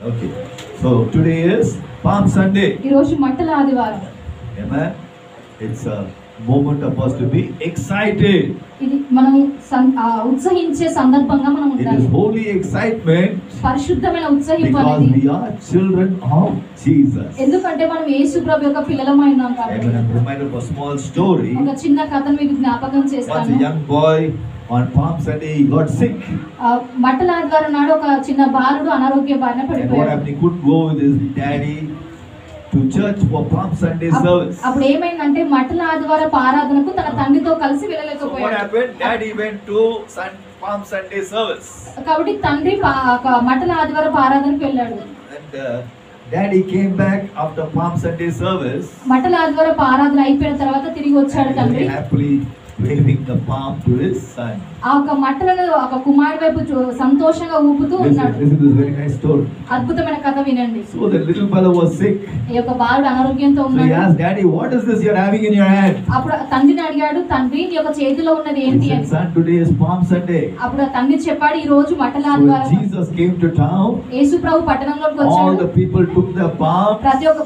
Okay. So today is Palm Sunday. ఈ రోజు మట్టల ఆదివారం. Amen. It's a moment of us to be excited. ఇది మనం ఉత్సాహించే సందర్భంగా మనం It ఉండాలి. is holy excitement పరిశుద్ధమైన ఉత్సాహింపు because అనేది. we are children of Jesus. ఎందుకంటే మనం యేసు ప్రభు యొక్క పిల్లలమై ఉన్నాం కాబట్టి. Amen. I'm reminded of a small story. ఒక చిన్న కథను మీకు జ్ఞాపకం Once చేస్తాను. a young boy on Palm Sunday he got sick. మట్టల ఆదివారం నాడు ఒక చిన్న బాలుడు అనారోగ్య బారిన And what పడిపోయాడు. happened? He couldn't go with his daddy to church for Palm Sunday service. అప్పుడు ఏమైందంటే మట్టల ఆదివారం ఆరాధనకు తన తండ్రితో కలిసి So what వెళ్ళలేకపోయాడు. happened? Daddy went to Palm Sunday service. కాబట్టి తండ్రి మట్టల ఆదివారం ఆరాధనకు వెళ్ళాడు. And daddy came back after Palm Sunday service. మట్టల ఆదివారం ఆరాధన అయిపోయిన తర్వాత తిరిగి వచ్చాడు And తండ్రి. very happily waving the palm to his son. ఆ ఒక మట్టలను ఒక కుమారుడి వైపు సంతోషంగా ఊపుతూ ఉన్నాడు. Listen to this very nice story. అద్భుతమైన కథ వినండి. So the little fellow was sick. ఈ యొక్క బాలుడు అనారోగ్యంతో So he ఉన్నాడు. asked, Daddy, what is this you're having in your hand? అప్పుడు తండ్రిని అడిగాడు, తండ్రి నీ యొక్క చేతిలో ఉన్నది He ఏంటి said, అని. Son, today is Palm Sunday. అప్పుడు ఆ తండ్రి చెప్పాడు, ఈ రోజు మట్టల So when ఆదివారం. Jesus came to town, Yesu Prabhu పట్టణంలోకి all వచ్చాడు. the people took their palm ప్రతి ఒక్క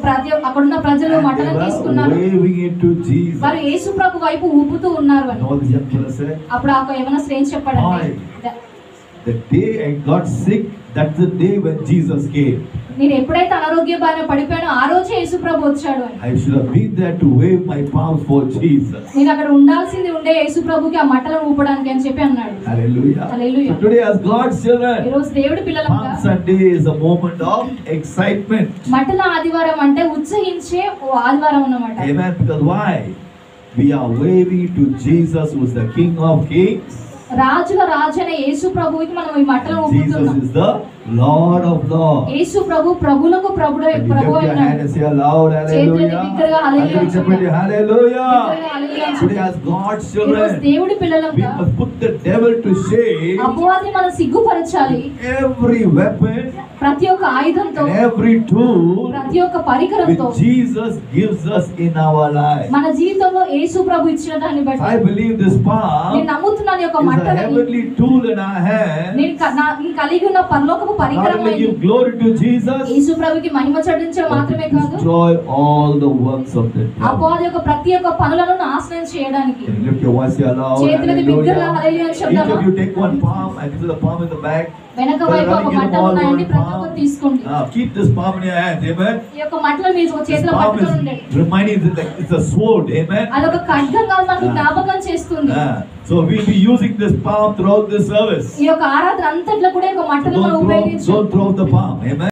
అక్కడున్న ప్రజలు and they మట్టలను were తీసుకున్నారు. waving it to Jesus. వారు యేసు ప్రభు వైపు ఊపుతూ ఉన్నారు అని. And all the young fellow said, అప్పుడు ఆ యవన శ్రేణి చెప్పాడండి, the day I got sick, that's the day when Jesus came. నేను ఎప్పుడైతే అనారోగ్య బారిన పడిపోయానో ఆ రోజే యేసు ప్రభు వచ్చాడు అని. I should have been there to wave my palms for Jesus. నేను అక్కడ ఉండాల్సింది ఉండే యేసు ప్రభుకి ఆ మట్టలను ఊపడానికి అని చెప్పి అన్నాడు. Hallelujah. Hallelujah. So today as God's ఈ children, రోజు దేవుడి పిల్లలంగా Palm Sunday is a moment of excitement. మట్టల ఆదివారం అంటే ఉత్సహించే ఓ ఆదివారం అన్నమాట. Amen. Because why? We are waving to Jesus who is the King of Kings. రాజుల రాజైన యేసు ప్రభువుకి మనం ఈ మట్టలను Jesus ఊపుతున్నాం. is the Lord of Lords. యేసు ప్రభు ప్రభులకు ప్రభువు Can you lift your hand and say aloud, hallelujah? Hallelujah. Hallelujah. Today as God's children, దేవుడి we పిల్లలంగా must put the devil to shame. అపవాదిని మనం సిగ్గుపరచాలి. Every weapon ప్రతి ఒక్క ఆయుధంతో, and every tool ప్రతి ఒక్క పరికరంతో which Jesus gives us in our life. మన జీవితంలో యేసు ప్రభు ఇచ్చిన దాన్ని బట్టి I believe this palm నేను నమ్ముతున్నాను, యొక్క is a మట్టలని heavenly tool in our hand. నేను కలిగి ఉన్న పరలోకపు Not పరికరం only give glory to Jesus, యేసు ప్రభుకి మహిమ చెల్లించడం but మాత్రమే కాదు, destroy all the works of the devil. అపవాది యొక్క ప్రతి ఒక్క పనులను నాశనం చేయడానికి. Can you lift your voice here aloud? చేతులెత్తి బిగ్గరగా హల్లెలూయా Each చెప్దామా? of you take one palm and this is the palm in the back. వెనక వైపు ఒక మట్టలు ఉన్నాయండి, ప్రతి ఒక్కరు తీసుకోండి. Keep this palm in your hand, amen. ఈ యొక్క మట్టలు మీరు This చేతిలో palm పట్టుకొని is ఉండండి. reminding that it's a sword, amen. అదొక ఖడ్గంగా మనకు జ్ఞాపకం చేస్తుంది. So we'll be using this palm throughout this service. ఈ యొక్క ఆరాధన అంతట్లో కూడా ఈ యొక్క మట్టలు మనం ఉపయోగించాలి. Don't throw the palm, amen.